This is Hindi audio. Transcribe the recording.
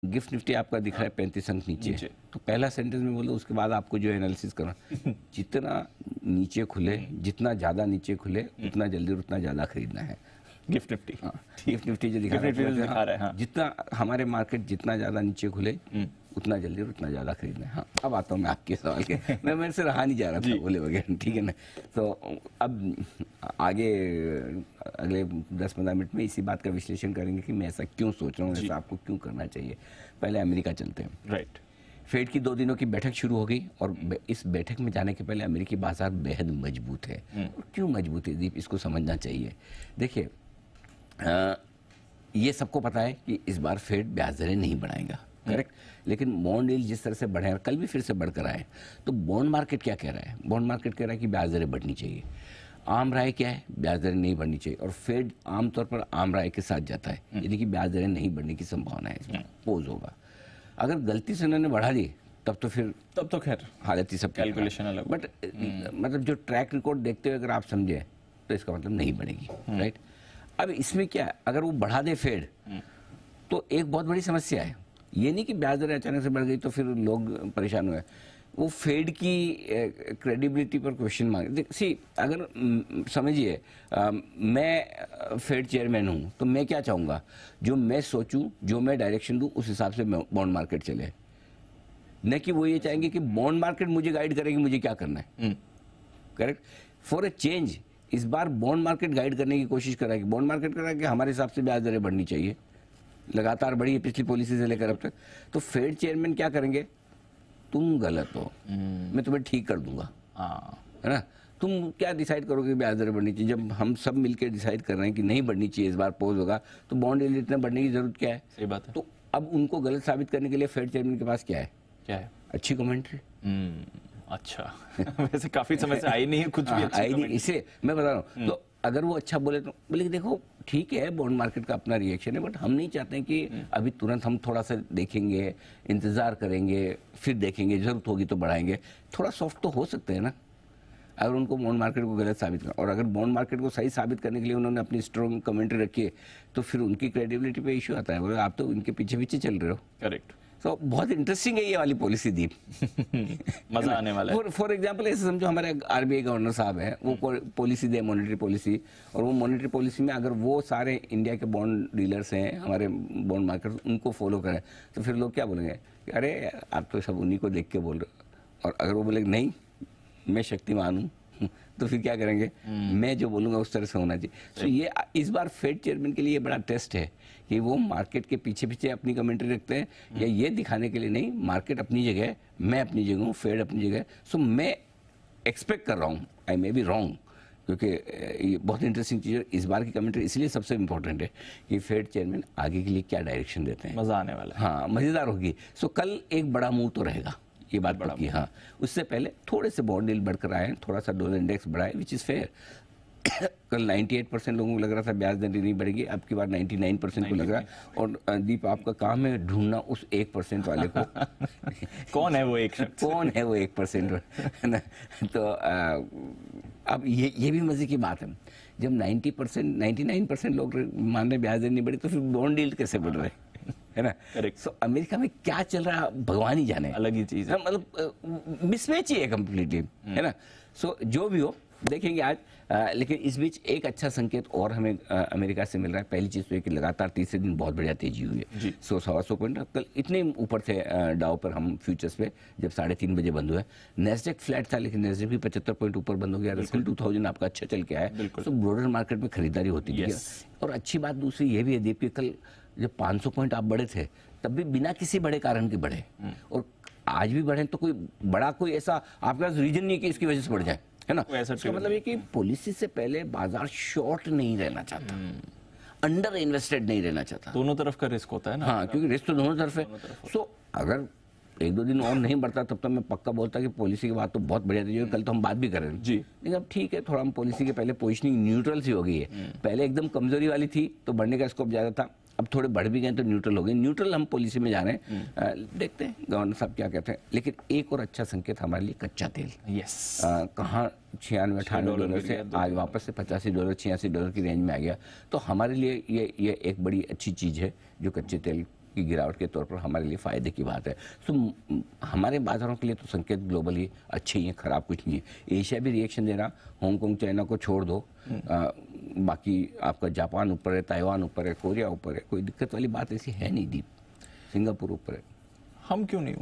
गिफ्ट निफ्टी आपका दिख रहा है 35 अंक नीचे, तो पहला सेंटेंस में बोलो, उसके बाद आपको जो एनालिसिस करना, जितना नीचे खुले, जितना ज़्यादा नीचे खुले, उतना जल्दी और उतना ज़्यादा खरीदना है। गिफ्ट निफ्टी, हाँ, गिफ्ट निफ्टी जो दिखा रहा है, हाँ, जितना हमारे मार्केट जितना ज़्यादा नीचे खुले उतना जल्दी और उतना ज़्यादा खरीदना है। हाँ, अब आता हूँ मैं आपके सवाल के, मैं मेरे से रहा नहीं जा रहा था बोले वगैरह, ठीक है ना। तो अब आगे अगले 10-15 मिनट में इसी बात का विश्लेषण करेंगे कि मैं ऐसा क्यों सोच रहा हूँ, ऐसा आपको क्यों करना चाहिए। पहले अमेरिका चलते हैं। राइट। फेड की 2 दिनों की बैठक शुरू हो गई और इस बैठक में जाने के पहले अमेरिकी बाजार बेहद मजबूत है। और क्यों मजबूत है दीप, इसको समझना चाहिए। देखिए, ये सबको पता है कि इस बार फेड ब्याज दरें नहीं बढ़ाएगा, करेक्ट। लेकिन बॉन्ड यील्ड जिस तरह से बढ़े और कल भी फिर से बढ़कर आए, तो बॉन्ड मार्केट क्या कह रहा है? बॉन्ड मार्केट कह रहा है कि ब्याज दरें बढ़नी चाहिए। आम राय क्या है? ब्याज दरें नहीं बढ़नी चाहिए। और फेड आमतौर पर आम राय के साथ जाता है, यानी कि ब्याज दरें नहीं बढ़ने की संभावना है, इसमें पोज होगा। अगर गलती से उन्होंने बढ़ा दी तब तो खैर हालत ही सब कैलकुलेशन अलग। बट मतलब जो ट्रैक रिकॉर्ड देखते हुए अगर आप समझे तो इसका मतलब नहीं बढ़ेगी, राइट। अब इसमें क्या है, अगर वो बढ़ा दे फेड तो एक बहुत बड़ी समस्या है। ये नहीं कि ब्याज दरें अचानक से बढ़ गई तो फिर लोग परेशान हुए, वो फेड की क्रेडिबिलिटी पर क्वेश्चन मांगे। सी, अगर समझिए मैं फेड चेयरमैन हूँ तो मैं क्या चाहूँगा, जो मैं सोचूं, जो मैं डायरेक्शन दूं, उस हिसाब से बॉन्ड मार्केट चले। न कि वो ये चाहेंगे कि बॉन्ड मार्केट मुझे गाइड करेगी मुझे क्या करना है, करेक्ट। फॉर ए चेंज इस बार बॉन्ड मार्केट गाइड करने की कोशिश कर रहा है कि बॉन्ड मार्केट कर रहा है कि हमारे हिसाब से ब्याज दरें बढ़नी चाहिए, लगातार बढ़ी है पिछली पॉलिसी से लेकर अब तक। तो फेड चेयरमैन क्या करेंगे, तुम गलत हो, मैं तुम्हें ठीक कर दूंगा, है ना। तुम क्या डिसाइड करोगे ब्याज दरें बढ़नी चाहिए, जब हम सब मिलकर डिसाइड कर रहे हैं कि नहीं बढ़नी चाहिए, इस बार पोज होगा, तो बॉन्ड यील्ड इतना बढ़ने की जरूरत क्या है? सही बात है। तो अब उनको गलत साबित करने के लिए फेड चेयरमैन के पास क्या है? अच्छी कमेंट्री। अच्छा वैसे काफी समय से आई नहीं है कुछ भी अच्छी आई नहीं, इसे मैं बता रहा हूँ। तो अगर वो अच्छा बोले तो बोले कि देखो ठीक है, बॉन्ड मार्केट का अपना रिएक्शन है, बट हम नहीं चाहते हैं कि अभी तुरंत, हम थोड़ा सा देखेंगे, इंतजार करेंगे, फिर देखेंगे, जरूरत होगी तो बढ़ाएंगे। थोड़ा सॉफ्ट तो हो सकते हैं ना, अगर उनको बॉन्ड मार्केट को गलत साबित करना। और अगर बॉन्ड मार्केट को सही साबित करने के लिए उन्होंने अपनी स्ट्रॉन्ग कमेंट्री रखी है तो फिर उनकी क्रेडिबिलिटी पे इशू आता है। बोले आप तो उनके पीछे पीछे चल रहे हो, करेक्ट। तो बहुत इंटरेस्टिंग है ये वाली पॉलिसी दीप। मजा आने वाला है। फॉर एग्जांपल ऐसे समझो हमारे आरबीआई गवर्नर साहब हैं, वो पॉलिसी दे, मॉनेटरी पॉलिसी, और वो मॉनेटरी पॉलिसी में अगर वो सारे इंडिया के बॉन्ड डीलर्स हैं, हमारे बॉन्ड मार्केट, उनको फॉलो करें, तो फिर लोग क्या बोलेंगे कि अरे आप तो सब उन्हीं को देख के बोल रहे हो। और अगर वो बोले नहीं मैं शक्तिमान हूँ तो फिर क्या करेंगे, मैं जो बोलूँगा उस तरह से होना चाहिए। तो ये इस बार फेड चेयरमैन के लिए बड़ा टेस्ट है कि वो मार्केट के पीछे पीछे अपनी कमेंट्री रखते हैं, या ये दिखाने के लिए नहीं, मार्केट अपनी जगह है, मैं अपनी जगह हूँ, फेड अपनी जगह है। सो मैं एक्सपेक्ट कर रहा हूँ, आई मे बी रॉन्ग, क्योंकि ये बहुत इंटरेस्टिंग चीज़ है। इस बार की कमेंट्री इसलिए सबसे इंपॉर्टेंट है कि फेड चेयरमैन आगे के लिए क्या डायरेक्शन देते हैं। मज़ा आने वाला है। हाँ, मज़ेदार होगी। सो कल एक बड़ा मूव तो रहेगा, ये बात पक्की। हाँ, उससे पहले थोड़े से बॉन्ड यील्ड बढ़कर आए, थोड़ा सा डॉलर इंडेक्स बढ़ा है, विच इज़ फेयर। कल 98% लोगों को लग रहा था ब्याज दर नहीं बढ़ेगी, अब की बार 99% को लग रहा है। और दीप, आपका काम है ढूंढना उस 1% वाले को। कौन है वो 1% है ना। तो अब ये भी मजे की बात है, जब 90%, 99% लोग मान रहे ब्याज दर नहीं बढ़ी, तो फिर बॉन्ड यील्ड कैसे बढ़ रहे है ना। सो अमेरिका में क्या चल रहा है भगवान ही जाने, अलग ही चीज है, मतलब मिसमैच ही है कम्प्लीटली, है ना। सो जो भी हो देखेंगे आज। लेकिन इस बीच एक अच्छा संकेत और हमें अमेरिका से मिल रहा है। पहली चीज़ तो है कि लगातार तीसरे दिन बहुत बढ़िया तेजी हुई है, 100-125 पॉइंट। कल इतने ऊपर थे डाउ पर, हम फ्यूचर्स पे जब 3:30 बजे बंद हुआ। नेस्डेक फ्लैट था, लेकिन नेस्डेक भी 75 पॉइंट ऊपर बंद हो गया। रसेल 2000 आपका अच्छा चल के आया, तो ब्रॉडर मार्केट में खरीदारी होती थी। और अच्छी बात दूसरी ये भी है दीप, कल जब 500 पॉइंट आप बढ़े थे तब भी बिना किसी बड़े कारण के बढ़े, और आज भी बढ़े तो कोई बड़ा, कोई ऐसा आपके पास रीजन नहीं कि इसकी वजह से बढ़ जाए, है ना। इसका मतलब ये कि पॉलिसी से पहले बाजार शॉर्ट नहीं रहना चाहता, अंडर इन्वेस्टेड नहीं रहना चाहता। दोनों तरफ का रिस्क होता है ना। हाँ, क्योंकि रिस्क तो दोनों तरफ है। सो अगर 1-2 दिन और नहीं बढ़ता तब तक मैं पक्का बोलता कि पॉलिसी की बात तो बहुत बढ़िया थी, कल तो हम बात भी कर रहे हैं जी। लेकिन अब ठीक है, थोड़ा हम पॉलिसी के पहले पोजिशनिंग न्यूट्रल सी हो गई है। पहले एकदम कमजोरी वाली थी तो बढ़ने का स्कोप ज्यादा था, अब थोड़े बढ़ भी गए तो न्यूट्रल हो गए। न्यूट्रल हम पॉलिसी में जा रहे हैं, देखते हैं गवर्नर साहब क्या कहते हैं। लेकिन एक और अच्छा संकेत हमारे लिए कच्चा तेल। यस, कहाँ $96-98 से आज वापस से $85-86 की रेंज में आ गया। तो हमारे लिए ये एक बड़ी अच्छी चीज़ है जो कच्चे तेल की गिरावट के तौर पर हमारे लिए फ़ायदे की बात है। तो हमारे बाजारों के लिए तो संकेत ग्लोबली अच्छे ही हैं, ख़राब कुछ नहीं है। एशिया भी रिएक्शन दे रहा, हांगकांग चाइना को छोड़ दो, बाकी आपका जापान ऊपर है, ताइवान ऊपर है, कोरिया ऊपर है, कोई दिक्कत वाली बात ऐसी है नहीं। दीप सिंगापुर ऊपर है। हम क्यों नहीं